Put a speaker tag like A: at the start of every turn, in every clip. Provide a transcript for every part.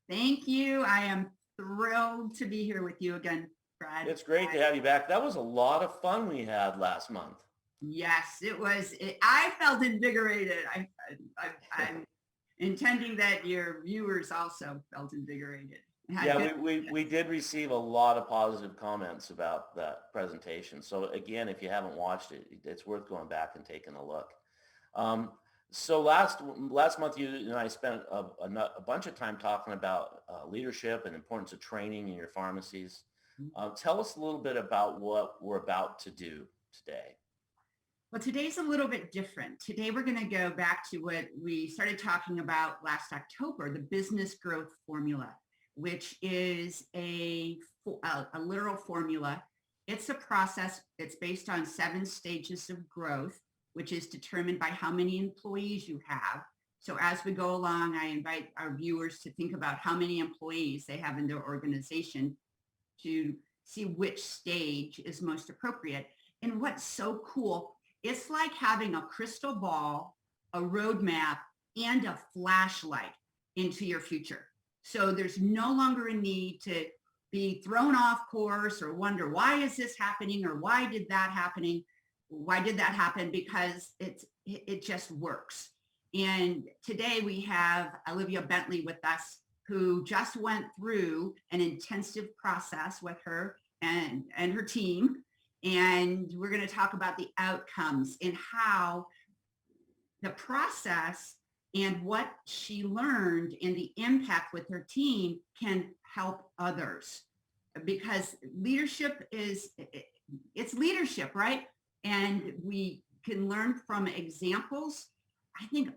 A: Thank you. I am thrilled to be here with you again, Brad.
B: It's great to have you back. That was a lot of fun we had last month.
A: Yes, it was. I felt invigorated. I'm intending that your viewers also felt invigorated.
B: Yeah, we did receive a lot of positive comments about that presentation. So again, if you haven't watched it, it's worth going back and taking a look. Um, so last month, you and I spent a bunch of time talking about leadership and importance of training in your pharmacies. Tell us a little bit about what we're about to do today.
A: Well, today's a little bit different. Today, we're going to go back to what we started talking about last October, the business growth formula, which is a literal formula. It's a process that's based on 7 stages of growth, which is determined by how many employees you have. So as we go along, I invite our viewers to think about how many employees they have in their organization to see which stage is most appropriate. And what's so cool, it's like having a crystal ball, a roadmap, and a flashlight into your future. So there's no longer a need to be thrown off course or wonder, why is this happening? Or why did that happening? Why did that happen? Because it just works. And today we have Olivia Bentley with us, who just went through an intensive process with her and her team. And we're going to talk about the outcomes and how the process and what she learned and the impact with her team can help others. Because leadership it's leadership, right? And we can learn from examples, I think,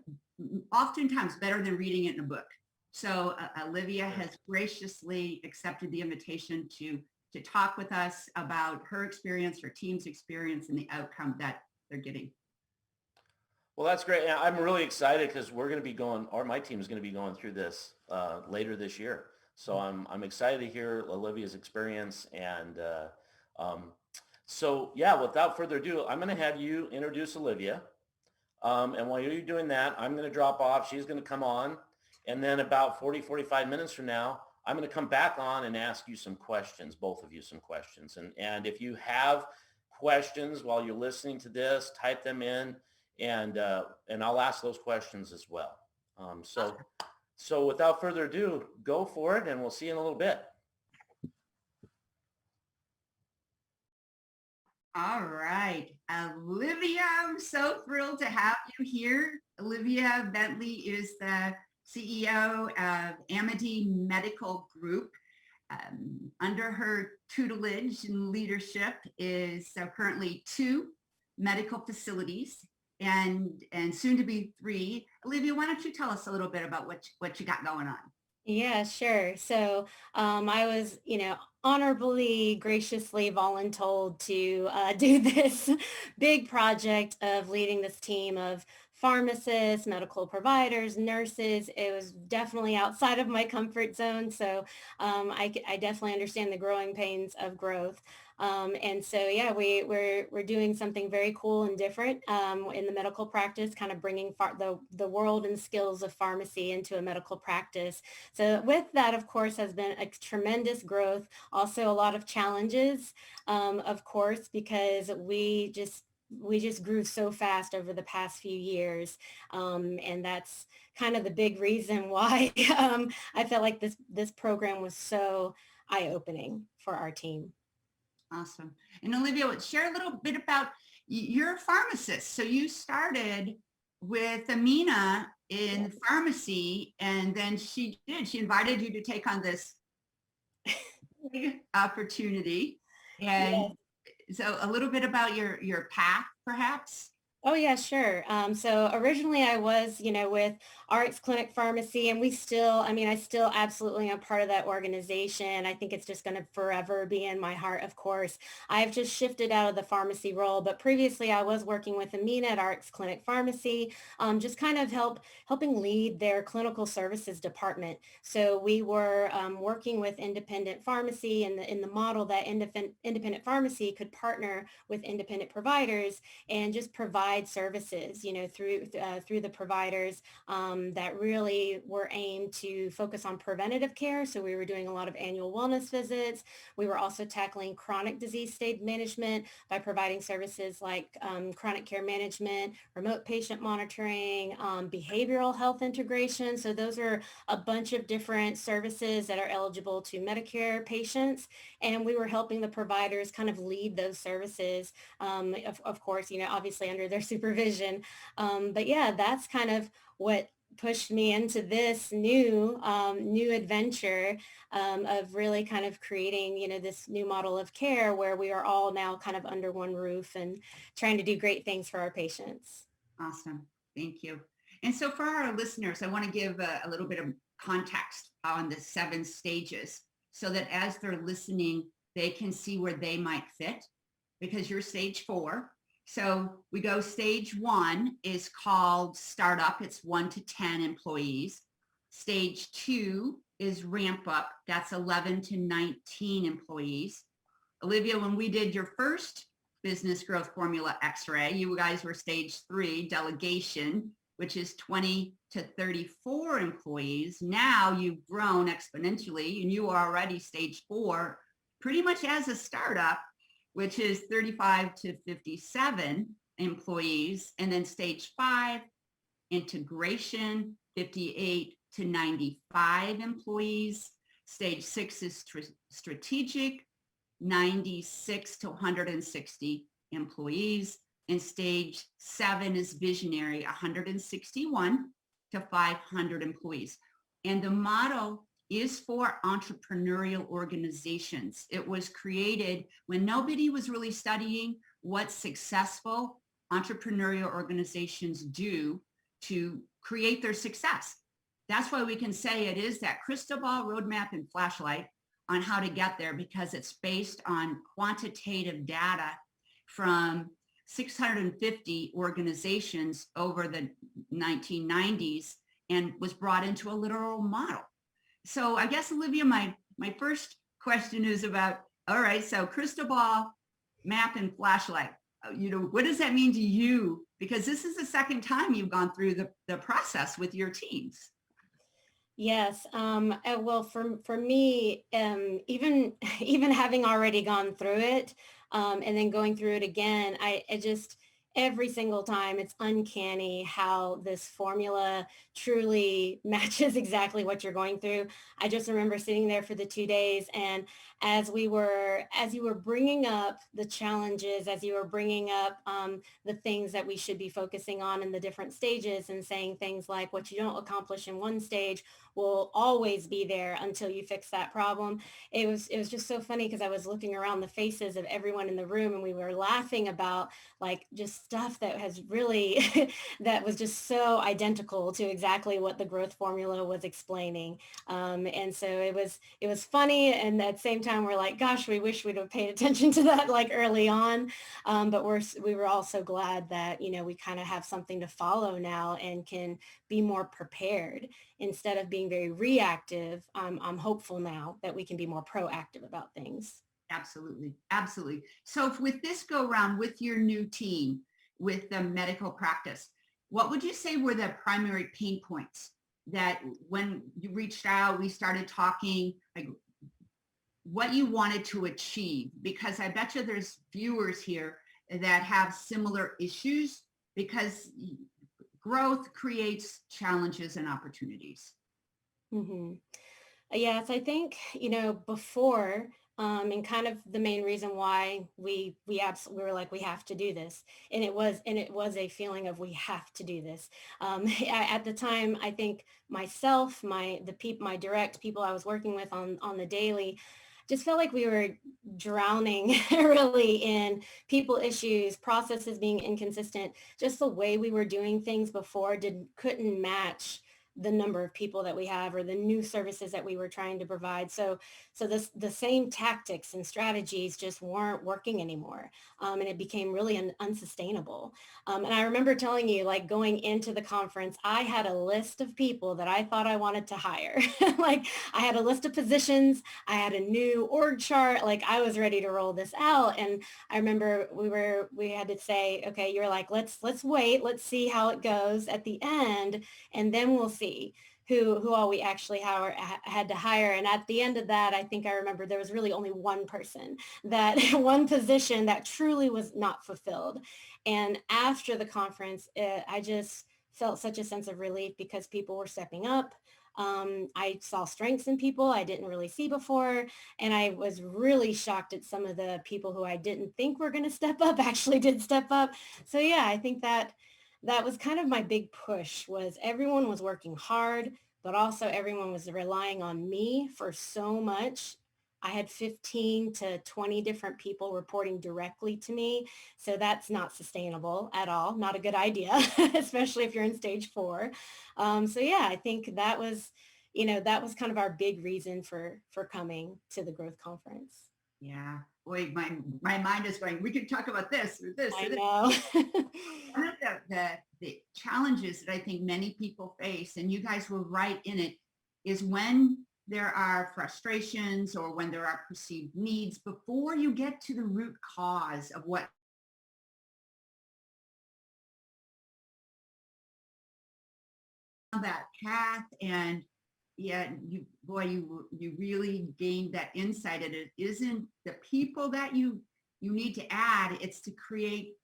A: oftentimes better than reading it in a book. So Olivia has graciously accepted the invitation to talk with us about her experience, her team's experience, and the outcome that they're getting.
B: Well, that's great. And I'm really excited because we're going to be going, or my team is going to be going through this later this year. So I'm excited to hear Olivia's experience. And so, yeah, without further ado, I'm going to have you introduce Olivia. And while you're doing that, I'm going to drop off. She's going to come on. And then about 45 minutes from now, I'm going to come back on and ask you some questions, both of you some questions. And if you have questions while you're listening to this, type them in, and I'll ask those questions as well. So without further ado, go for it, and we'll see you in a little bit.
A: All right, Olivia, I'm so thrilled to have you here. Olivia Bentley is the CEO of Amity Medical Group. Under her tutelage and leadership is currently 2 medical facilities and soon to be 3. Olivia, why don't you tell us a little bit about what you got going on?
C: Yeah, sure. So I was, honorably, graciously voluntold to do this big project of leading this team of pharmacists, medical providers, nurses. It was definitely outside of my comfort zone. So I definitely understand the growing pains of growth. And so, yeah, we're doing something very cool and different in the medical practice, kind of bringing the world and skills of pharmacy into a medical practice. So with that, of course, has been a tremendous growth, also a lot of challenges, of course, because we just grew so fast over the past few years. And that's kind of the big reason why I felt like this program was so eye-opening for our team.
A: Awesome. And Olivia, share a little bit about, you're a pharmacist. So you started with Amina in pharmacy, and then she invited you to take on this opportunity. And so a little bit about your path, perhaps.
C: Oh, yeah, sure. So originally I was, with RX Clinic Pharmacy, and I still absolutely am part of that organization. I think it's just going to forever be in my heart, of course. I've just shifted out of the pharmacy role, but previously I was working with Amina at RX Clinic Pharmacy, just kind of helping lead their clinical services department. So we were working with independent pharmacy in the model that independent pharmacy could partner with independent providers and just provide provide services, through the providers that really were aimed to focus on preventative care. So we were doing a lot of annual wellness visits. We were also tackling chronic disease state management by providing services like chronic care management, remote patient monitoring, behavioral health integration. So those are a bunch of different services that are eligible to Medicare patients. And we were helping the providers kind of lead those services, of course, obviously under their supervision. But yeah, that's kind of what pushed me into this new adventure of really kind of creating, this new model of care where we are all now kind of under one roof and trying to do great things for our patients.
A: Awesome. Thank you. And so for our listeners, I want to give a little bit of context on the 7 stages so that as they're listening, they can see where they might fit, because you're stage 4. So we go stage 1 is called startup. It's 1 to 10 employees. Stage 2 is ramp up. That's 11 to 19 employees. Olivia, when we did your first business growth formula x-ray, you guys were stage 3, delegation, which is 20 to 34 employees. Now you've grown exponentially and you are already stage 4, pretty much as a startup, which is 35 to 57 employees. And then stage 5, integration, 58 to 95 employees. Stage 6 is strategic, 96 to 160 employees. And stage 7 is visionary, 161 to 500 employees. And the model is for entrepreneurial organizations. It was created when nobody was really studying what successful entrepreneurial organizations do to create their success. That's why we can say it is that crystal ball, roadmap, and flashlight on how to get there, because it's based on quantitative data from 650 organizations over the 1990s and was brought into a literal model. So I guess, Olivia, my first question is about, all right, so crystal ball, map, and flashlight. What does that mean to you? Because this is the second time you've gone through the process with your teams.
C: Yes. Well, for me, even having already gone through it, and then going through it again, it just, every single time, it's uncanny how this formula truly matches exactly what you're going through. I just remember sitting there for the 2 days, and as you were bringing up the challenges, as you were bringing up the things that we should be focusing on in the different stages, and saying things like, what you don't accomplish in one stage will always be there until you fix that problem. It was just so funny, because I was looking around the faces of everyone in the room, and we were laughing about like just stuff that has really that was just so identical to exactly what the growth formula was explaining. And so it was funny, and at the same time we're like, gosh, we wish we'd have paid attention to that like early on. But we were also glad that we kind of have something to follow now and can be more prepared instead of being very reactive. I'm hopeful now that we can be more proactive about things.
A: Absolutely. Absolutely. So if with this go round with your new team, with the medical practice, what would you say were the primary pain points that when you reached out, we started talking, like what you wanted to achieve? Because I bet you there's viewers here that have similar issues, because growth creates challenges and opportunities.
C: Mm-hmm. Yes, I think, before, and kind of the main reason why we were like, we have to do this. And it was a feeling of, we have to do this. At the time, I think myself, my direct people I was working with on the daily, just felt like we were drowning really in people issues, processes being inconsistent. Just the way we were doing things before couldn't match the number of people that we have or the new services that we were trying to provide. So the same tactics and strategies just weren't working anymore. And it became really unsustainable. And I remember telling you, like, going into the conference, I had a list of people that I thought I wanted to hire. Like, I had a list of positions, I had a new org chart, like I was ready to roll this out. And I remember we had to say, okay, you're like, let's wait, let's see how it goes at the end, and then we'll see who all we actually had to hire. And at the end of that, I think I remember there was really only one person, that one position that truly was not fulfilled. And after the conference, I just felt such a sense of relief because people were stepping up. I saw strengths in people I didn't really see before. And I was really shocked at some of the people who I didn't think were going to step up actually did step up. So yeah, I think that was kind of my big push, was everyone was working hard, but also everyone was relying on me for so much. I had 15 to 20 different people reporting directly to me. So that's not sustainable at all. Not a good idea, especially if you're in stage 4. So yeah, I think that was kind of our big reason for coming to the growth conference.
A: Yeah. Boy, my mind is going, we could talk about this or this.
C: I
A: Or this.
C: know.
A: One of the challenges that I think many people face, and you guys were right in it, is when there are frustrations or when there are perceived needs, before you get to the root cause of what that path. And yeah, you really gained that insight, and it isn't the people that you need to add, it's to create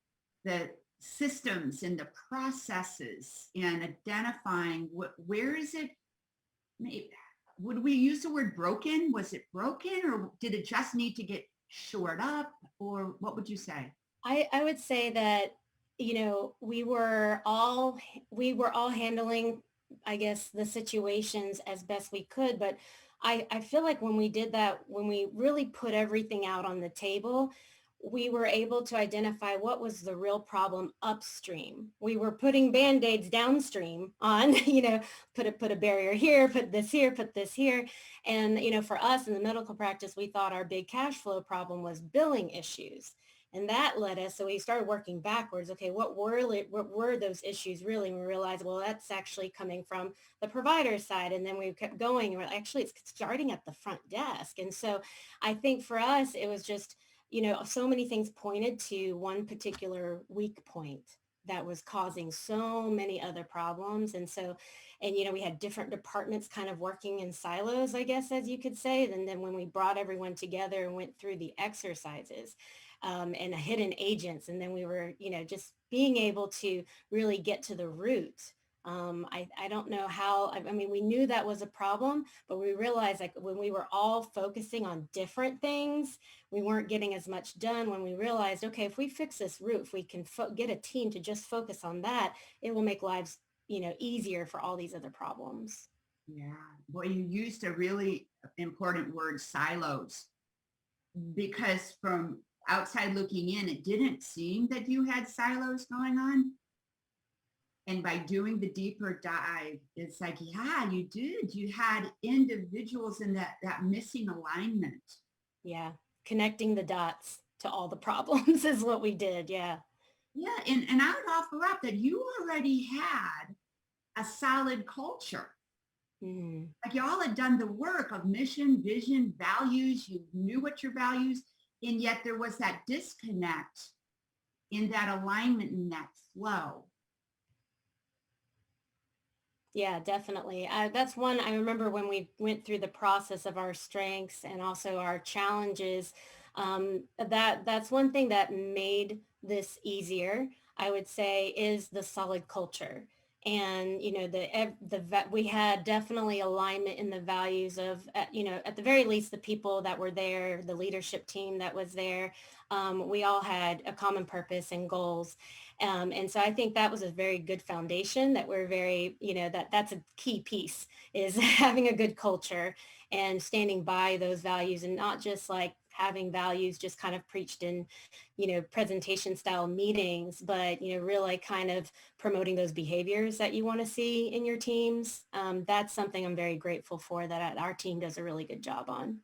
A: the systems and the processes and identifying where is it. Maybe, would we use the word broken? Was it broken, or did it just need to get shored up, or what would you say?
C: I would say that, we were all handling, I guess, the situations as best we could. But I feel like when we did that, when we really put everything out on the table, we were able to identify what was the real problem upstream. We were putting Band-Aids downstream on, put a barrier here, put this here, put this here. And, for us in the medical practice, we thought our big cash flow problem was billing issues. And that led us, so we started working backwards. Okay, what were those issues really? And we realized, well, that's actually coming from the provider side. And then we kept going, and we're actually, it's starting at the front desk. And so I think for us, it was just, so many things pointed to one particular weak point that was causing so many other problems. And so, we had different departments kind of working in silos, I guess, as you could say. And then when we brought everyone together and went through the exercises, and hidden agents, and then we were, just being able to really get to the root. I don't know how, I mean, we knew that was a problem, but we realized, like, when we were all focusing on different things, we weren't getting as much done. When we realized, okay, if we fix this root, if we can get a team to just focus on that, it will make lives, easier for all these other problems.
A: Yeah. Well, you used a really important word, silos, because from outside looking in, it didn't seem that you had silos going on. And by doing the deeper dive, it's like, yeah, you did. You had individuals in that missing alignment.
C: Yeah. Connecting the dots to all the problems is what we did. Yeah.
A: Yeah. And I would offer up that you already had a solid culture.
C: Mm-hmm.
A: Like, you all had done the work of mission, vision, values. You knew what your values, and yet there was that disconnect in that alignment and that flow.
C: Yeah, definitely. That's one I remember when we went through the process of our strengths and also our challenges. That's one thing that made this easier, I would say, is the solid culture. And, we had definitely alignment in the values of, at the very least, the people that were there, the leadership team that was there. We all had a common purpose and goals. And so I think that was a very good foundation, that we're very, that's a key piece, is having a good culture and standing by those values, and not just like having values just kind of preached in, presentation style meetings, but, really kind of promoting those behaviors that you want to see in your teams. That's something I'm very grateful for that our team does a really good job on.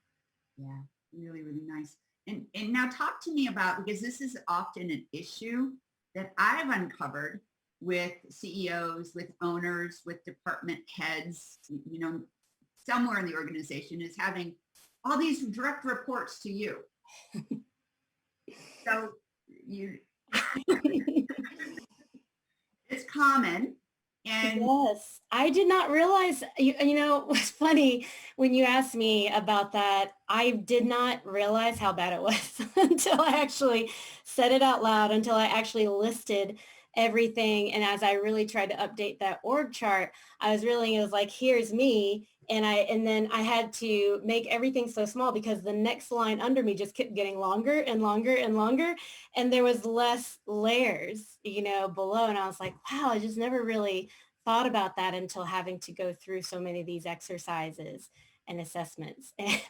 A: Yeah, really, really nice. And now talk to me about, because this is often an issue that I've uncovered with CEOs, with owners, with department heads, somewhere in the organization, is having all these direct reports to you. So it's common. And
C: yes, I did not realize, what's funny when you asked me about that, I did not realize how bad it was until I actually said it out loud, until I actually listed everything. And as I really tried to update that org chart, it was like, here's me. And then I had to make everything so small because the next line under me just kept getting longer and longer and longer. And there was less layers, below. And I was like, wow, I just never really thought about that until having to go through so many of these exercises and assessments. And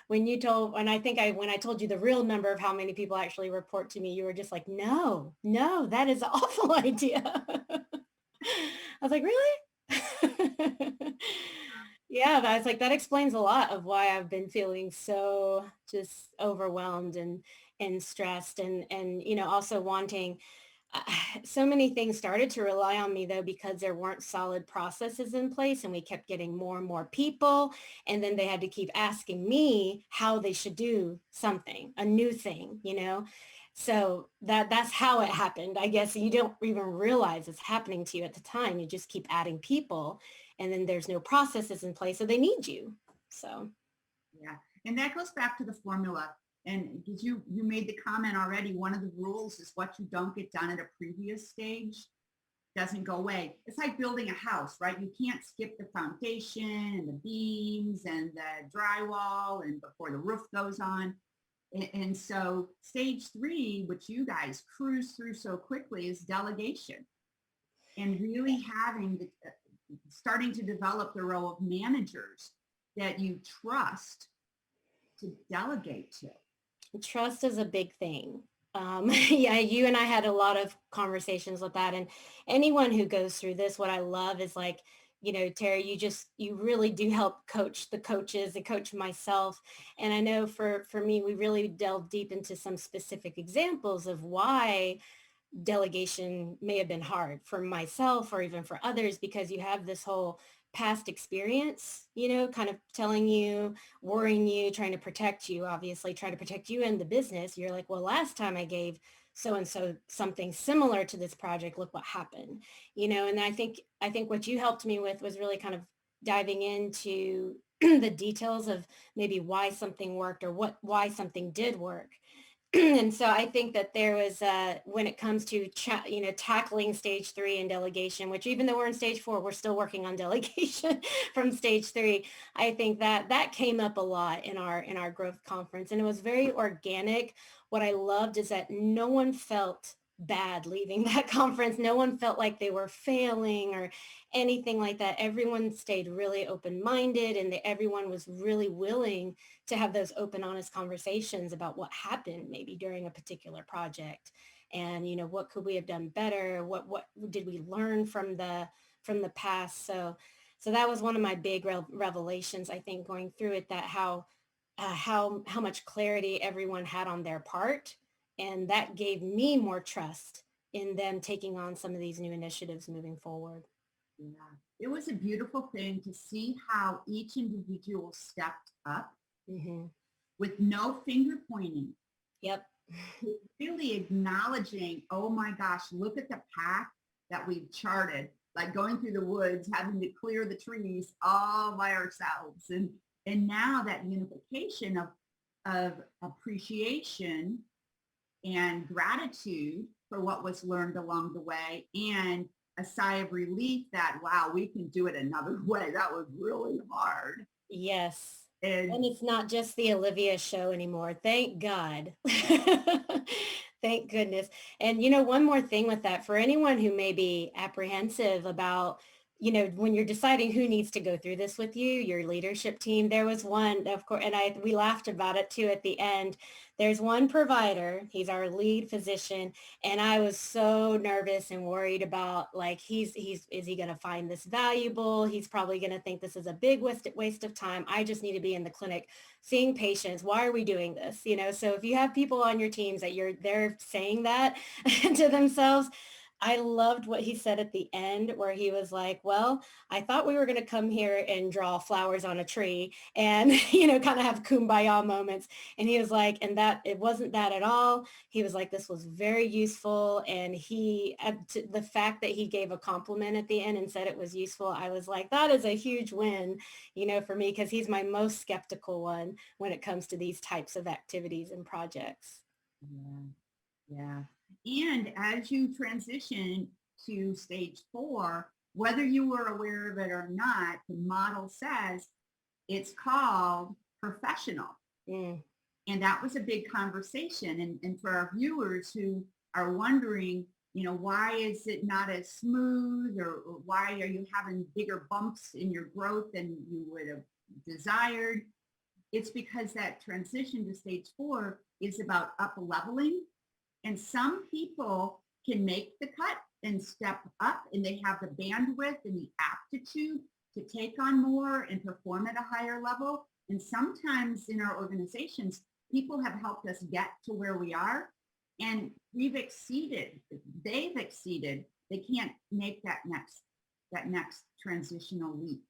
C: when I told you the real number of how many people actually report to me, you were just like, no, that is an awful idea. I was like, really? Yeah, I was like, that explains a lot of why I've been feeling so just overwhelmed and stressed and also wanting so many things started to rely on me though, because there weren't solid processes in place and we kept getting more and more people. And then they had to keep asking me how they should do something, a new thing, So that's how it happened. I guess you don't even realize it's happening to you at the time. You just keep adding people and then there's no processes in place. So they need you. So.
A: Yeah. And that goes back to the formula. And because you made the comment already, one of the rules is what you don't get done at a previous stage doesn't go away. It's like building a house, right? You can't skip the foundation and the beams and the drywall and before the roof goes on. And so stage 3, which you guys cruise through so quickly, is delegation. And really starting to develop the role of managers that you trust to delegate to.
C: Trust is a big thing. Yeah, you and I had a lot of conversations with that. And anyone who goes through this, what I love is like, Terri, you really do help coach the coaches and coach myself. And I know for me, we really delved deep into some specific examples of why delegation may have been hard for myself or even for others, because you have this whole past experience, kind of telling you, worrying you, trying to protect you, obviously trying to protect you in the business. You're like, well, last time I gave so-and-so something similar to this project, look what happened, and I think what you helped me with was really kind of diving into the details of maybe why something worked or why something did work. And so I think that there was, when it comes to, tackling stage 3 and delegation, which even though we're in stage 4, we're still working on delegation from stage 3. I think that came up a lot in our growth conference, and it was very organic. What I loved is that no one felt bad leaving that conference. No one felt like they were failing or anything like that. Everyone stayed really open-minded, and everyone was really willing to have those open, honest conversations about what happened maybe during a particular project, and what could we have done better? What did we learn from the past? So that was one of my big revelations, I think, going through it, that how much clarity everyone had on their part. And that gave me more trust in them taking on some of these new initiatives moving forward.
A: Yeah, it was a beautiful thing to see how each individual stepped up with no finger pointing.
C: Yep.
A: Really acknowledging, oh my gosh, look at the path that we've charted, like going through the woods, having to clear the trees all by ourselves. And now that unification of appreciation and gratitude for what was learned along the way, and a sigh of relief that, wow, we can do it another way. That was really hard.
C: Yes.
A: And
C: it's not just the Olivia show anymore. Thank God. Thank goodness. And one more thing with that, for anyone who may be apprehensive about when you're deciding who needs to go through this with you, your leadership team, there was one, of course, and we laughed about it too at the end. There's one provider, he's our lead physician, and I was so nervous and worried about, like, is he going to find this valuable? He's probably going to think this is a big waste of time. I just need to be in the clinic seeing patients. Why are we doing this? So if you have people on your teams that they're saying that to themselves, I loved what he said at the end, where he was like, well, I thought we were going to come here and draw flowers on a tree and, kind of have kumbaya moments. And he was like, and that it wasn't that at all. He was like, this was very useful. And the fact that he gave a compliment at the end and said it was useful, I was like, that is a huge win, for me, because he's my most skeptical one when it comes to these types of activities and projects.
A: Yeah. Yeah. And as you transition to stage 4, whether you were aware of it or not, the model says it's called professional.
C: Mm.
A: And that was a big conversation. And for our viewers who are wondering, why is it not as smooth, or why are you having bigger bumps in your growth than you would have desired? It's because that transition to stage 4 is about up leveling. And some people can make the cut and step up, and they have the bandwidth and the aptitude to take on more and perform at a higher level. And sometimes in our organizations, people have helped us get to where we are, and they've exceeded. They can't make that next transitional leap.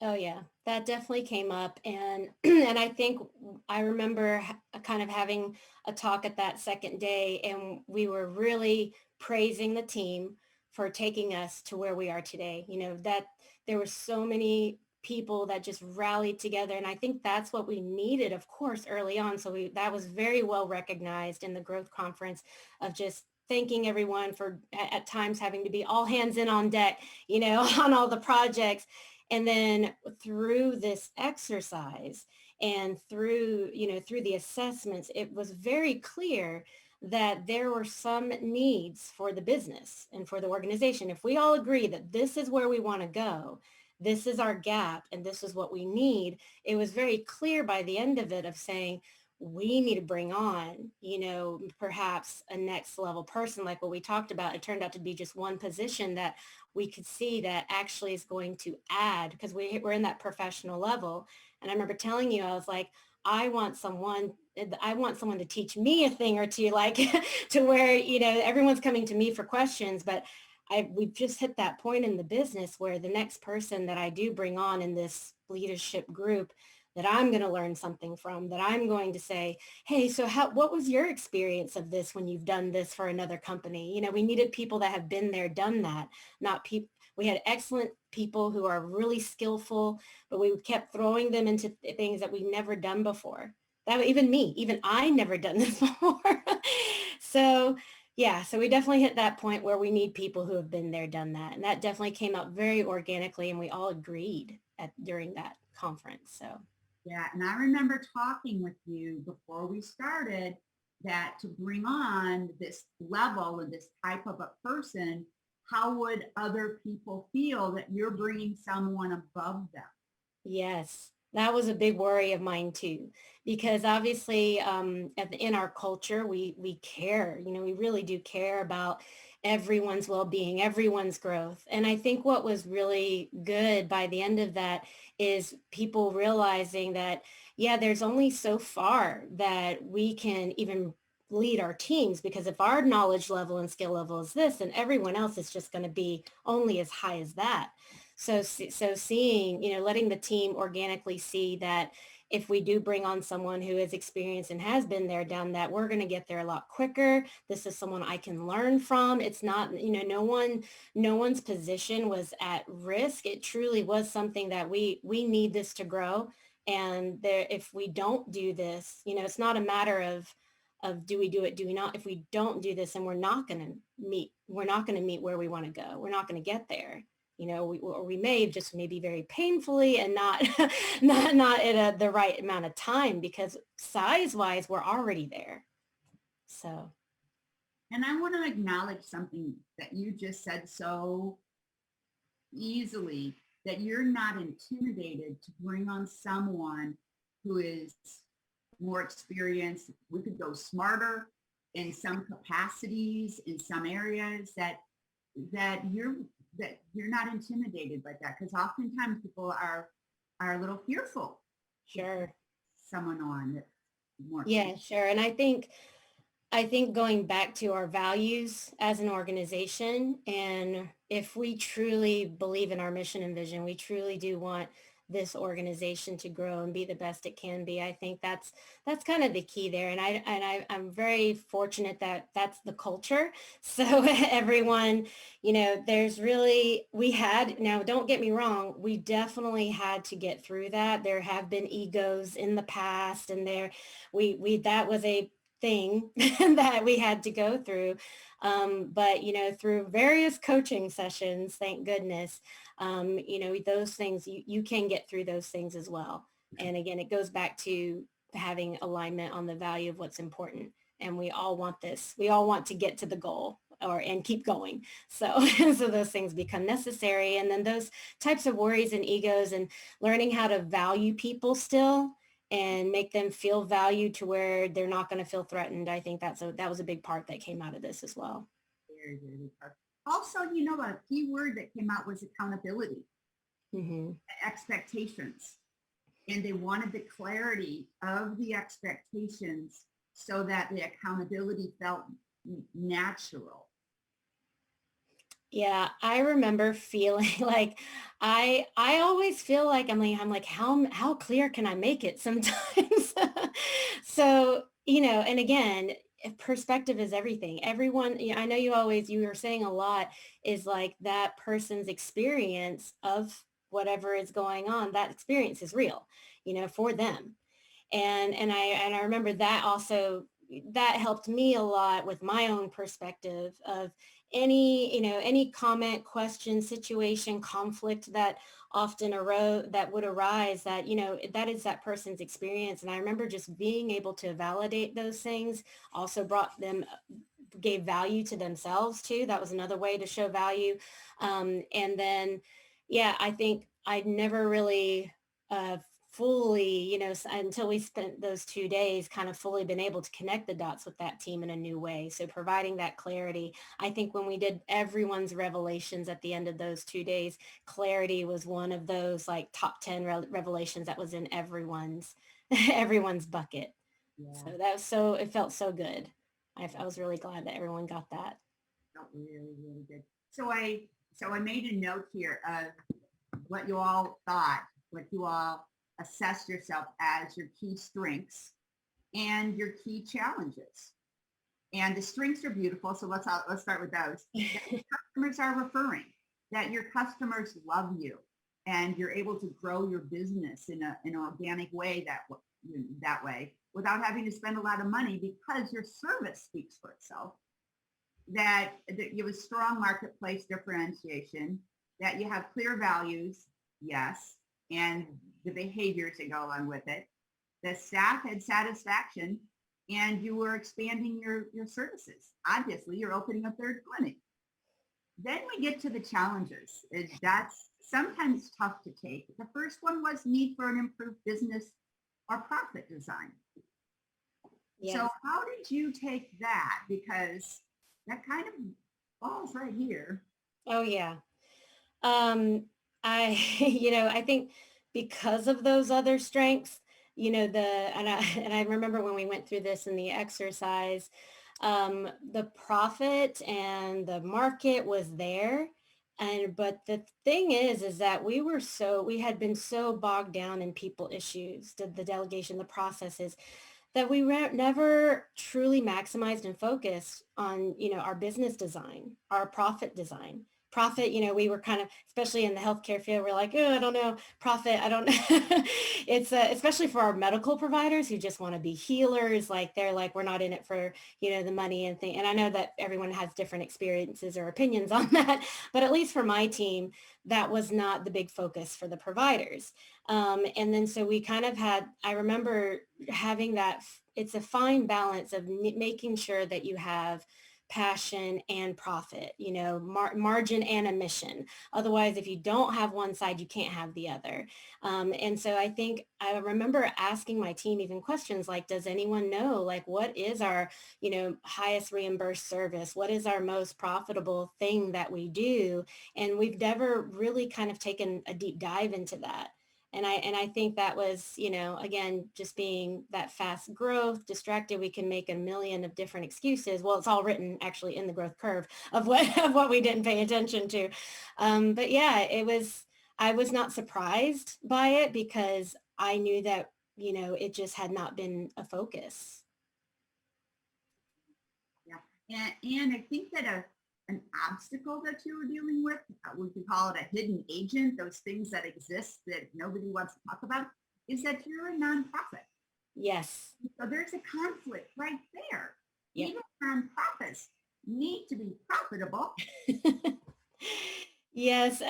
C: Oh yeah, that definitely came up. And and I think I remember kind of having a talk at that second day, and we were really praising the team for taking us to where we are today. That there were so many people that just rallied together. And I think that's what we needed, of course, early on. So that was very well recognized in the growth conference, of just thanking everyone for at times having to be all hands in on deck, on all the projects. And then through this exercise and through the assessments, it was very clear that there were some needs for the business and for the organization. If we all agree that this is where we want to go, this is our gap, and this is what we need, it was very clear by the end of it of saying, we need to bring on, perhaps a next level person, like what we talked about. It turned out to be just one position that we could see that actually is going to add, because we're in that professional level. And I remember telling you, I was like, I want someone to teach me a thing or two, like to where, everyone's coming to me for questions, but we've just hit that point in the business where the next person that I do bring on in this leadership group, that I'm going to learn something from, that I'm going to say, hey, so what was your experience of this when you've done this for another company? We needed people that have been there, done that, not people. We had excellent people who are really skillful, but we kept throwing them into things that we've never done before. Even I never done this before. So yeah, so we definitely hit that point where we need people who have been there, done that. And that definitely came out very organically, and we all agreed during that conference. So.
A: Yeah, and I remember talking with you before we started that to bring on this level and this type of a person, how would other people feel that you're bringing someone above them?
C: Yes, that was a big worry of mine too, because obviously in our culture, we care, we really do care about everyone's well-being, everyone's growth. And I think what was really good by the end of that is people realizing that, yeah, there's only so far that we can even lead our teams, because if our knowledge level and skill level is this, then everyone else is just going to be only as high as that. So seeing, letting the team organically see that if we do bring on someone who is experienced and has been there, done that, we're going to get there a lot quicker. This is someone I can learn from. It's not, no one's position was at risk. It truly was something that we need this to grow. And if we don't do this, it's not a matter of do we do it, do we not? If we don't do this, and we're not going to meet where we want to go. We're not going to get there. We may just maybe very painfully and not not at the right amount of time, because size wise, we're already there. So.
A: And I want to acknowledge something that you just said so easily, that you're not intimidated to bring on someone who is more experienced. We could go smarter in some capacities, in some areas, that you're not intimidated by that, because oftentimes people are a little fearful.
C: Sure.
A: Someone on that more.
C: Yeah, sure. And I think going back to our values as an organization, and if we truly believe in our mission and vision, we truly do want this organization to grow and be the best it can be. I think that's kind of the key there. And I'm very fortunate that that's the culture. So everyone, there's really, now don't get me wrong, we definitely had to get through that. There have been egos in the past, and that was a thing that we had to go through. But, through various coaching sessions, thank goodness, those things, you can get through those things as well. And again, it goes back to having alignment on the value of what's important. And we all want this. We all want to get to the goal and keep going. So, so those things become necessary. And then those types of worries and egos and learning how to value people still and make them feel valued to where they're not going to feel threatened. I think that was a big part that came out of this as well.
A: Very, very big part. Also, a key word that came out was accountability, expectations. And they wanted the clarity of the expectations so that the accountability felt natural.
C: Yeah, I remember feeling like I always feel like I'm like how clear can I make it sometimes? So, and again, perspective is everything. Everyone, I know you were saying a lot is like that person's experience of whatever is going on, that experience is real, for them. And I remember that also, that helped me a lot with my own perspective of any comment, question, situation, conflict that often would arise, that, that is that person's experience. And I remember just being able to validate those things also gave value to themselves too. That was another way to show value. And then, yeah, I think I'd never really, fully, until we spent those 2 days, kind of fully been able to connect the dots with that team in a new way. So providing that clarity, I think when we did everyone's revelations at the end of those 2 days, clarity was one of those like top 10 revelations that was in everyone's bucket.
A: Yeah.
C: So it felt so good. I was really glad that everyone got that.
A: Felt really, really good. So I made a note here of what you all thought, what you all assess yourself as your key strengths and your key challenges. And the strengths are beautiful, so let's start with those. Customers are referring, that your customers love you and you're able to grow your business in an organic way that way without having to spend a lot of money because your service speaks for itself. That you have a strong marketplace differentiation, that you have clear values, yes, and the behaviors that go along with it. The staff had satisfaction, and you were expanding your services. Obviously, you're opening a third clinic. Then we get to the challenges. That's sometimes tough to take. The first one was need for an improved business or profit design. Yes. So how did you take that? Because that kind of falls right here.
C: Oh, yeah. I think because of those other strengths, and I remember when we went through this in the exercise, the profit and the market was there. But the thing is that we had been so bogged down in people issues, the delegation, the processes, that we never truly maximized and focused on, our business design, our profit design. Profit, we were kind of, especially in the healthcare field, we're like, oh, I don't know, profit, I don't know. It's especially for our medical providers who just want to be healers, like they're like, we're not in it for, the money and thing. And I know that everyone has different experiences or opinions on that, but at least for my team, that was not the big focus for the providers. And then so we kind of I remember having that, it's a fine balance of making sure that you have passion and profit, margin and a mission. Otherwise, if you don't have one side, you can't have the other. And so I think I remember asking my team even questions like, does anyone know, like, what is our, highest reimbursed service? What is our most profitable thing that we do? And we've never really kind of taken a deep dive into that. And I think that was, again, just being that fast growth, distracted, we can make a million of different excuses. Well, it's all written actually in the growth curve of what we didn't pay attention to. But yeah, I was not surprised by it because I knew that, it just had not been a focus.
A: Yeah. And I think that an obstacle that you were dealing with, we could call it a hidden agent, those things that exist that nobody wants to talk about, is that you're a nonprofit.
C: Yes.
A: So there's a conflict right there.
C: Yep.
A: Even nonprofits need to be profitable.
C: Yes.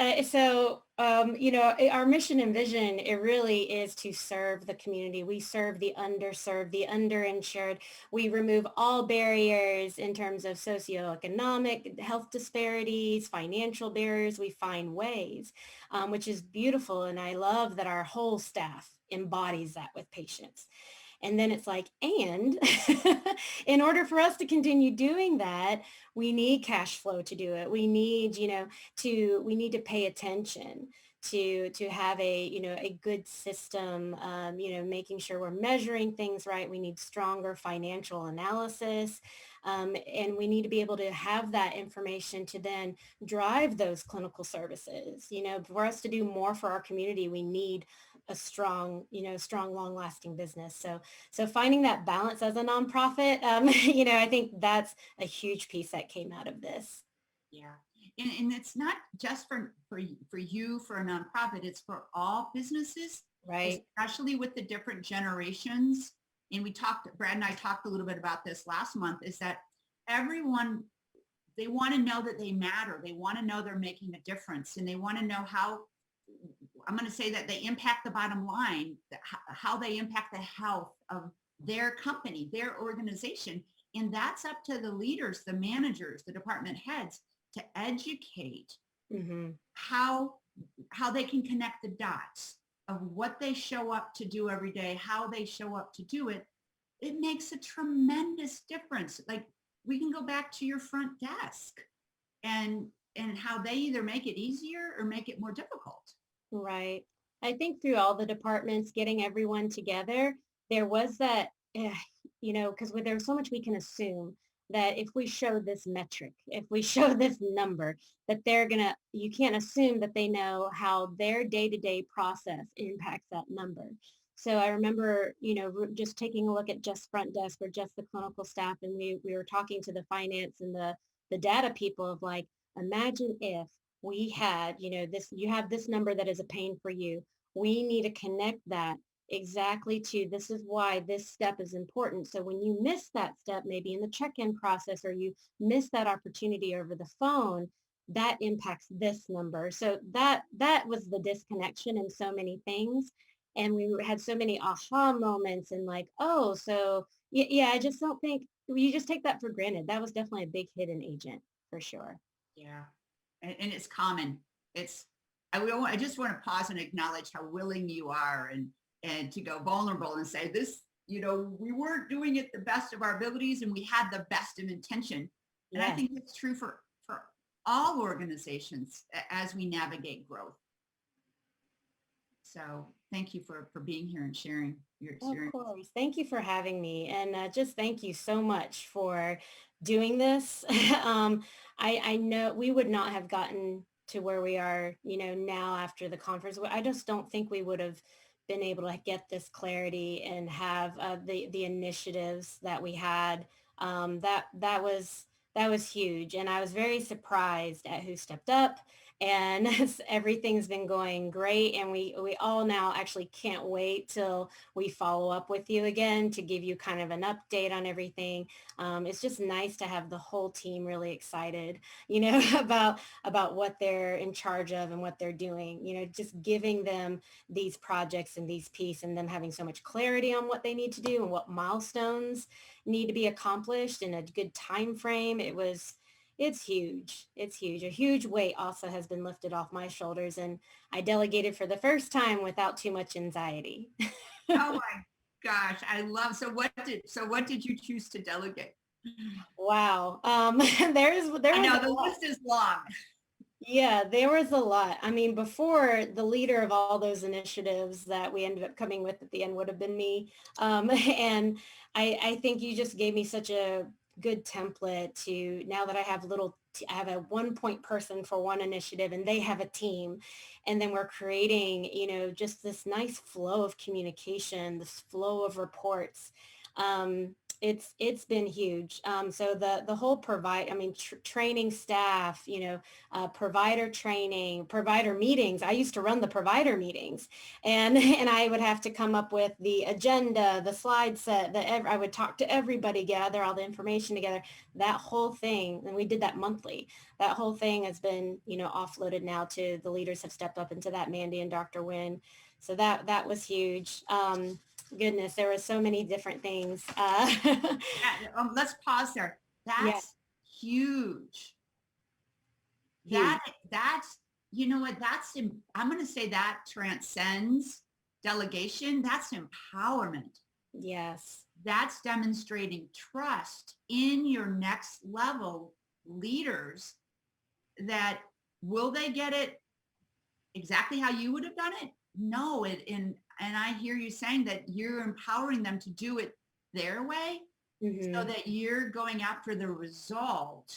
C: Our mission and vision, it really is to serve the community. We serve the underserved, the underinsured. We remove all barriers in terms of socioeconomic, health disparities, financial barriers. We find ways, which is beautiful. And I love that our whole staff embodies that with patients. And then it's like, and in order for us to continue doing that, we need cash flow to do it. We need, we need to pay attention to have a good system, making sure we're measuring things right. We need stronger financial analysis. And we need to be able to have that information to then drive those clinical services. For us to do more for our community, we need a strong, long-lasting business. So finding that balance as a nonprofit, I think that's a huge piece that came out of this.
A: Yeah. And it's not just for you, for a nonprofit, it's for all businesses,
C: right?
A: Especially with the different generations. And Brad and I talked a little bit about this last month, is that everyone, they want to know that they matter. They want to know they're making a difference, and they want to know how, I'm going to say that they impact the bottom line, how they impact the health of their company, their organization. And that's up to the leaders, the managers, the department heads to educate how they can connect the dots of what they show up to do every day, how they show up to do it. It makes a tremendous difference. Like, we can go back to your front desk and how they either make it easier or make it more difficult.
C: Right. I think through all the departments, getting everyone together, there was that, because there's so much we can assume that if we show this metric, if we show this number, that you can't assume that they know how their day-to-day process impacts that number. So I remember, just taking a look at just front desk or just the clinical staff, and we were talking to the finance and the data people of like, imagine if we had, you have this number that is a pain for you. We need to connect that exactly to, this is why this step is important. So when you miss that step, maybe in the check-in process, or you miss that opportunity over the phone, that impacts this number. So that was the disconnection in so many things. And we had so many aha moments and like, oh, so yeah, I just don't think, you just take that for granted. That was definitely a big hidden agent for sure.
A: Yeah. And it's common. I just want to pause and acknowledge how willing you are and to go vulnerable and say this, we weren't doing it the best of our abilities, and we had the best of intention. And
C: Yes.
A: I think it's true for all organizations as we navigate growth. So thank you for being here and sharing your experience.
C: Of course. Thank you for having me. And just thank you so much for doing this. I know we would not have gotten to where we are, now after the conference. I just don't think we would have been able to get this clarity and have the initiatives that we had. That was huge. And I was very surprised at who stepped up and everything's been going great. And we all now actually can't wait till we follow up with you again to give you kind of an update on everything. It's just nice to have the whole team really excited, about what they're in charge of and what they're doing, just giving them these projects and these pieces, and them having so much clarity on what they need to do and what milestones need to be accomplished in a good time frame. It's huge. It's huge. A huge weight also has been lifted off my shoulders, and I delegated for the first time without too much anxiety.
A: Oh my gosh, I love. So what did you choose to delegate?
C: Wow.
A: I know the list is long.
C: Yeah, there was a lot. I mean, before, the leader of all those initiatives that we ended up coming with at the end would have been me. And I think you just gave me such a good template to, now that I have I have a 1 point person for one initiative and they have a team. And then we're creating, just this nice flow of communication, this flow of reports. It's been huge. So the whole training staff, provider training, provider meetings. I used to run the provider meetings, and and I would have to come up with the agenda, the slide set, I would talk to everybody, gather all the information together. That whole thing, and we did that monthly. That whole thing has been, offloaded now to the leaders have stepped up into that, Mandy and Dr. Wynn. So that was huge. Goodness, there were so many different things.
A: Let's pause there. That's
C: Yeah.
A: huge.
C: Huge.
A: That's, you know what, I'm going to say that transcends delegation. That's empowerment.
C: Yes.
A: That's demonstrating trust in your next level leaders, that will they get it exactly how you would have done it? No. And I hear you saying that you're empowering them to do it their way, so that you're going after the result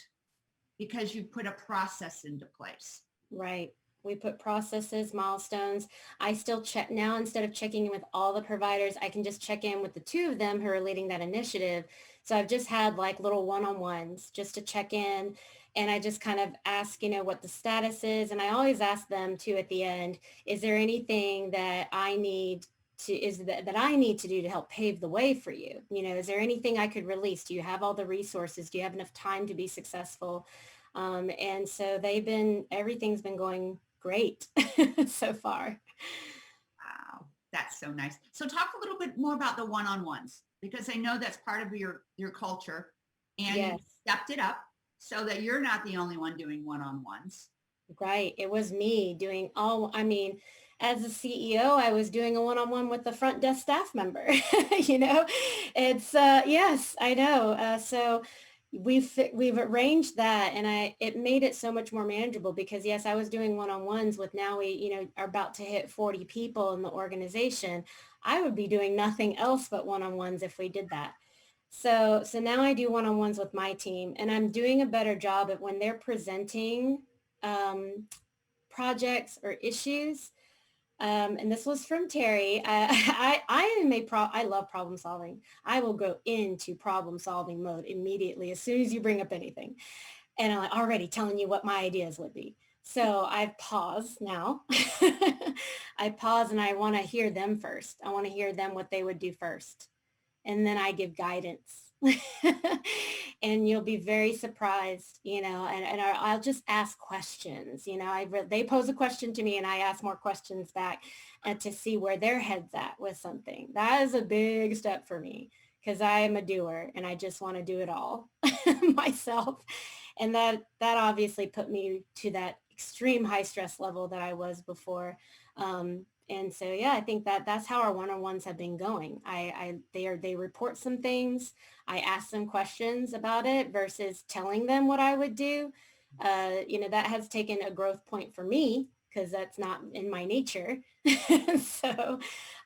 A: because you put a process into place.
C: Right. We put processes, milestones. I still check now, instead of checking in with all the providers, I can just check in with the two of them who are leading that initiative. So I've just had like little one-on-ones just to check in. And I just kind of ask, what the status is. And I always ask them too at the end, is there anything that I need that I need to do to help pave the way for you? Is there anything I could release? Do you have all the resources? Do you have enough time to be successful? And so everything's been going great so far.
A: Wow, that's so nice. So talk a little bit more about the one-on-ones, because I know that's part of your culture, and
C: Yes.
A: you stepped it up so that you're not the only one doing one-on-ones.
C: Right. It was me doing as a CEO, I was doing a one-on-one with the front desk staff member. It's yes, I know. So we've arranged that, and it made it so much more manageable, because yes, I was doing one-on-ones with, now we, are about to hit 40 people in the organization. I would be doing nothing else but one-on-ones if we did that. So now I do one-on-ones with my team, and I'm doing a better job at when they're presenting projects or issues. And this was from Terri. I love problem solving. I will go into problem solving mode immediately as soon as you bring up anything. And I'm already telling you what my ideas would be. So I've paused now. I pause and I want to hear them first. I want to hear them what they would do first. And then I give guidance. And you'll be very surprised, and I'll just ask questions. They pose a question to me and I ask more questions back, and to see where their head's at with something. That is a big step for me, because I am a doer and I just want to do it all myself. And that obviously put me to that extreme high stress level that I was before. And so, yeah, I think that's how our one-on-ones have been going. They report some things. I ask them questions about it versus telling them what I would do. That has taken a growth point for me, because that's not in my nature. So,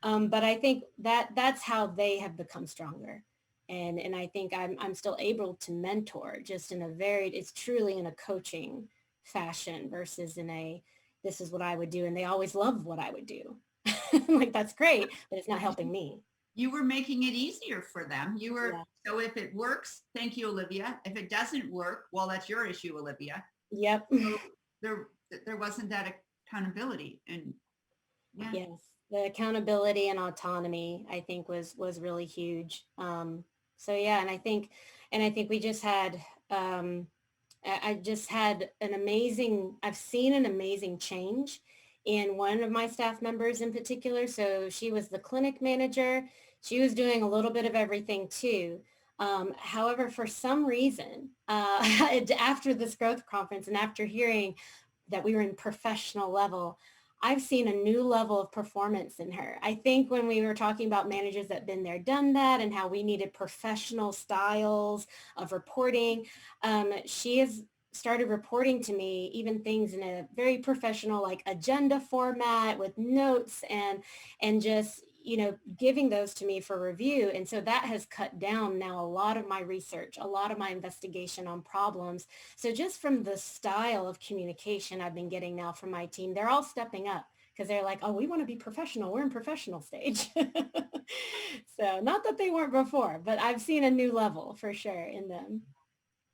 C: but I think that's how they have become stronger. And I think I'm still able to mentor, just it's truly in a coaching fashion versus in this is what I would do. And they always love what I would do. Like, that's great, but it's not helping me.
A: You were making it easier for them.
C: Yeah.
A: So if it works, thank you, Olivia. If it doesn't work, well, that's your issue, Olivia.
C: Yep.
A: So that there wasn't that accountability. And yeah.
C: Yes, the accountability and autonomy, I think was really huge. So yeah, and I think we just had, I just had I've seen an amazing change in one of my staff members in particular. So she was the clinic manager. She was doing a little bit of everything too. However, for some reason, after this growth conference and after hearing that we were in professional level, I've seen a new level of performance in her. I think when we were talking about managers that been there, done that, and how we needed professional styles of reporting, she has started reporting to me even things in a very professional, like agenda format with notes and just, giving those to me for review. And so that has cut down now a lot of my research, a lot of my investigation on problems. So just from the style of communication I've been getting now from my team, they're all stepping up because they're like, oh, we want to be professional. We're in professional stage. So not that they weren't before, but I've seen a new level for sure in them.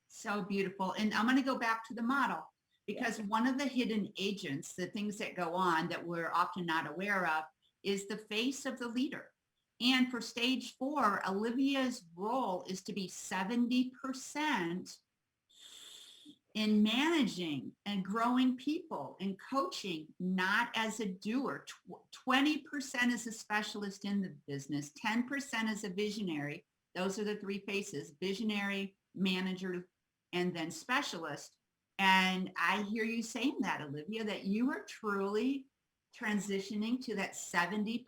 A: So beautiful. And I'm going to go back to the model because one of the hidden agents, the things that go on that we're often not aware of, is the face of the leader. And for stage 4, Olivia's role is to be 70% in managing and growing people and coaching, not as a doer. 20% is a specialist in the business, 10% is a visionary. Those are the 3 faces: visionary, manager, and then specialist. And I hear you saying that, Olivia, that you are truly transitioning to that 70%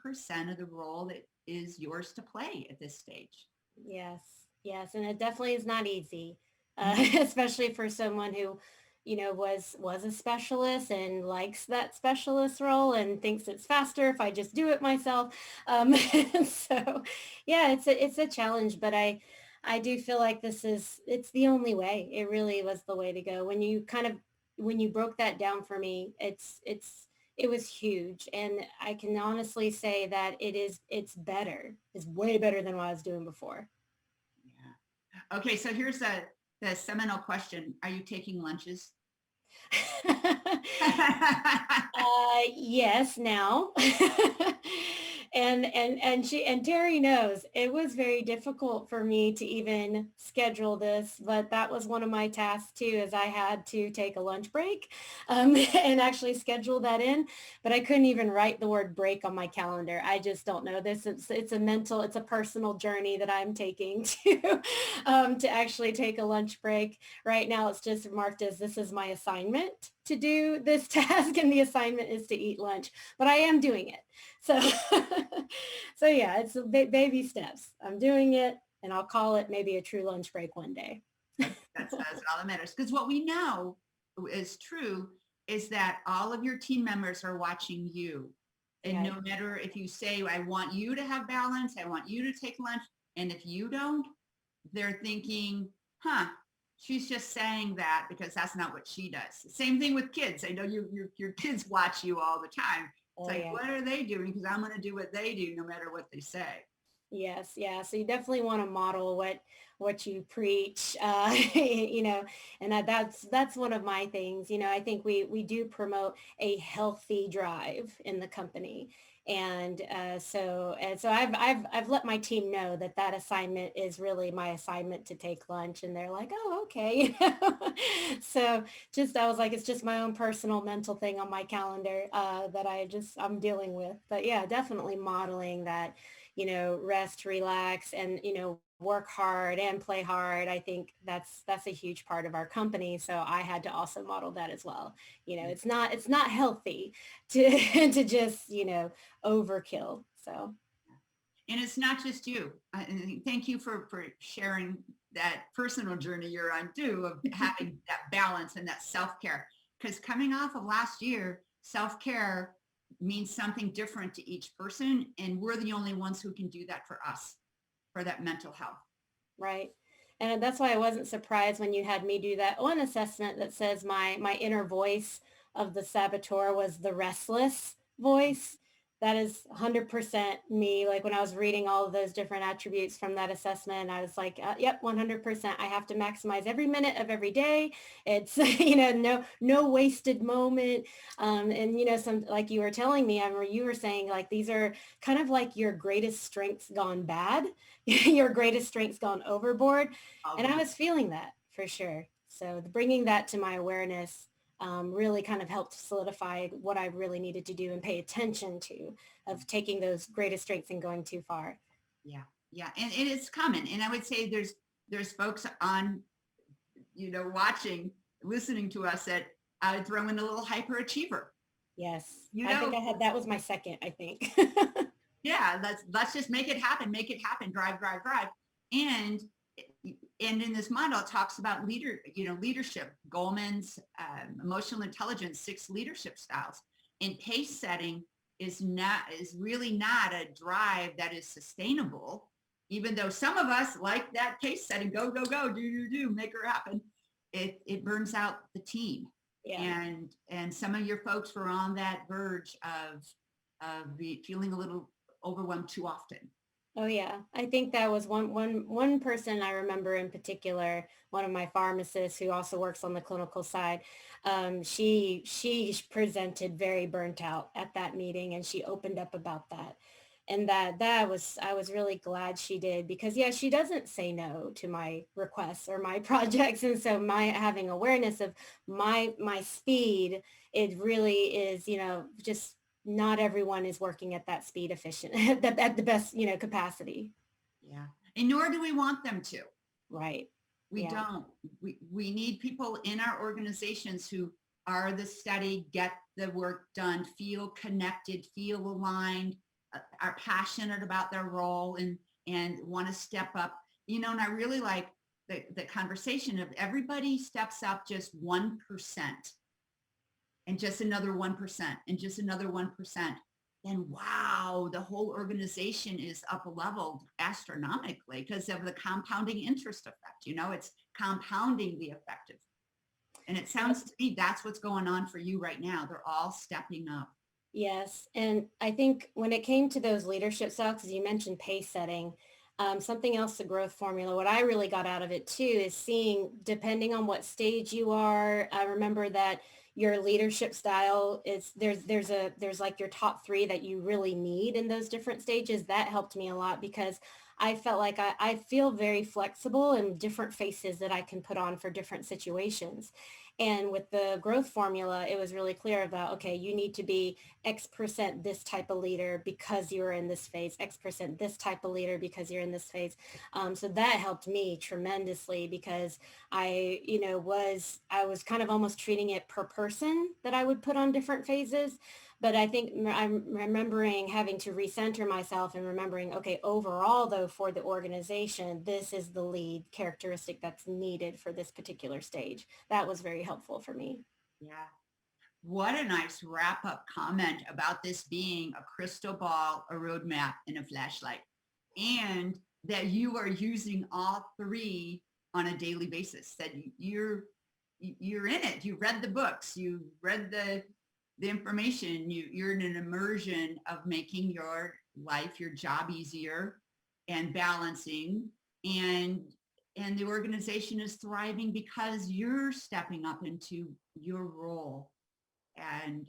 A: of the role that is yours to play at this stage.
C: Yes, yes. And it definitely is not easy, especially for someone who, was a specialist and likes that specialist role and thinks it's faster if I just do it myself. So yeah, it's a challenge, but I do feel like it's the only way. It really was the way to go. When you broke that down for me, it was huge. And I can honestly say that it's better. It's way better than what I was doing before.
A: Yeah. Okay. So here's the seminal question. Are you taking lunches?
C: Yes, now. And Terri knows it was very difficult for me to even schedule this, but that was one of my tasks too, is I had to take a lunch break and actually schedule that in, but I couldn't even write the word break on my calendar. I just don't know this. It's a personal journey that I'm taking to actually take a lunch break. Right now, it's just marked as this is my assignment to do this task, and the assignment is to eat lunch, but I am doing it. So, so yeah, it's baby steps. I'm doing it, and I'll call it maybe a true lunch break one day.
A: That's all that matters. Because what we know is true is that all of your team members are watching you. And no matter if you say, I want you to have balance, I want you to take lunch. And if you don't, they're thinking, she's just saying that because that's not what she does. Same thing with kids. I know your kids watch you all the time. It's what are they doing? Because I'm going to do what they do no matter what they say.
C: Yes. Yeah. So you definitely want to model what you preach, and that's one of my things. I think we do promote a healthy drive in the company. And so I've let my team know that assignment is really my assignment to take lunch, and they're like, oh, okay. So I was like, it's just my own personal mental thing on my calendar that I'm dealing with. But yeah, definitely modeling that, rest, relax, and, work hard and play hard. I think that's a huge part of our company. So I had to also model that as well. It's not healthy to just, overkill. So.
A: And it's not just you. Thank you for sharing that personal journey you're on too, of having that balance and that self-care. Because coming off of last year, self-care means something different to each person. And we're the only ones who can do that for us, for that mental health.
C: Right. And that's why I wasn't surprised when you had me do that one assessment that says my inner voice of the saboteur was the restless voice. That is 100% me. Like when I was reading all of those different attributes from that assessment, I was like, yep, 100%. I have to maximize every minute of every day. It's, no wasted moment. And, some, like you were telling me, I remember you were saying like, these are kind of like your greatest strengths gone bad, your greatest strengths gone overboard. And I was feeling that for sure. So bringing that to my awareness really kind of helped solidify what I really needed to do and pay attention to of taking those greatest strengths and going too far.
A: Yeah. Yeah. And it is common. And I would say there's folks on, watching, listening to us that I would throw in a little hyperachiever.
C: Yes. I think that was my second, I think.
A: Yeah. Let's just make it happen, drive. And in this model, it talks about leadership, Goleman's emotional intelligence, 6 leadership styles. And pace setting is really not a drive that is sustainable, even though some of us like that pace setting, go, do, make her happen. It burns out the team. Yeah. And some of your folks were on that verge of feeling a little overwhelmed too often.
C: Oh yeah, I think that was one person I remember in particular, one of my pharmacists who also works on the clinical side. She presented very burnt out at that meeting, and she opened up about that. And I was really glad she did, because yeah, she doesn't say no to my requests or my projects. And so my having awareness of my speed, it really is, just not everyone is working at that speed efficient, at the best, capacity.
A: Yeah. And nor do we want them to.
C: Right.
A: We don't. We need people in our organizations who are the steady, get the work done, feel connected, feel aligned, are passionate about their role and want to step up. And I really like the conversation of everybody steps up just 1%. And just another 1%, and just another 1%. And wow, the whole organization is up a level astronomically because of the compounding interest effect. It's compounding the effective. And it sounds to me that's what's going on for you right now. They're all stepping up.
C: Yes. And I think when it came to those leadership styles, because you mentioned pace setting, something else, the growth formula, what I really got out of it too is seeing, depending on what stage you are, I remember that your leadership style is there's like your top 3 that you really need in those different stages. That helped me a lot because I felt like I feel very flexible in different faces that I can put on for different situations. And with the growth formula, it was really clear about, okay, you need to be X% this type of leader because you're in this phase, X% this type of leader because you're in this phase. So that helped me tremendously because I was kind of almost treating it per person that I would put on different phases. But I think I'm remembering having to recenter myself and remembering, okay, overall though, for the organization, this is the lead characteristic that's needed for this particular stage. That was very helpful for me.
A: Yeah. What a nice wrap up comment about this being a crystal ball, a roadmap, and a flashlight. And that you are using all 3 on a daily basis, that you're in it. You read the books, you read the information, you're in an immersion of making your life, your job easier and balancing, and the organization is thriving because you're stepping up into your role. And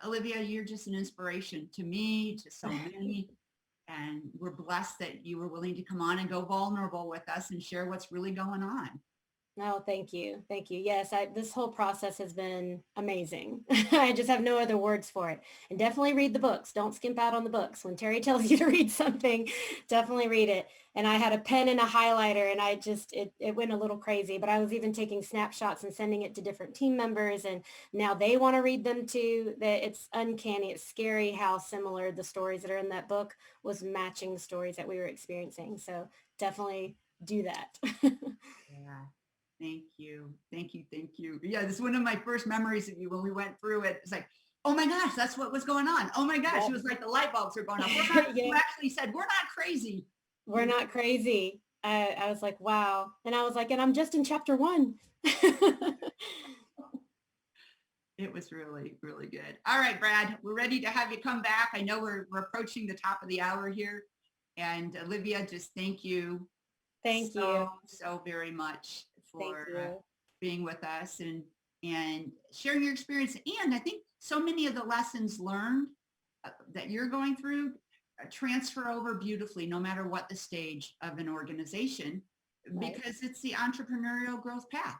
A: Olivia, you're just an inspiration to me, to so many. And we're blessed that you were willing to come on and go vulnerable with us and share what's really going on.
C: Oh, thank you. Thank you. Yes, this whole process has been amazing. I just have no other words for it. And definitely read the books. Don't skimp out on the books. When Terri tells you to read something, definitely read it. And I had a pen and a highlighter and it went a little crazy, but I was even taking snapshots and sending it to different team members. And now they want to read them too. It's uncanny. It's scary how similar the stories that are in that book was matching the stories that we were experiencing. So definitely do that.
A: Yeah. Thank you. Yeah, this is one of my first memories of you when we went through it. It's like, oh my gosh, that's what was going on. Oh my gosh, It was like the light bulbs are going off. You actually said, we're not crazy.
C: We're not crazy. I was like, wow. And I was like, and I'm just in chapter 1.
A: It was really, really good. All right, Brad, we're ready to have you come back. I know we're approaching the top of the hour here. And Olivia, just thank you
C: Thank you.
A: so very much
C: Thank
A: for
C: you.
A: being with us and sharing your experience. And I think so many of the lessons learned that you're going through transfer over beautifully, no matter what the stage of an organization,
C: Right.
A: because it's the entrepreneurial growth path.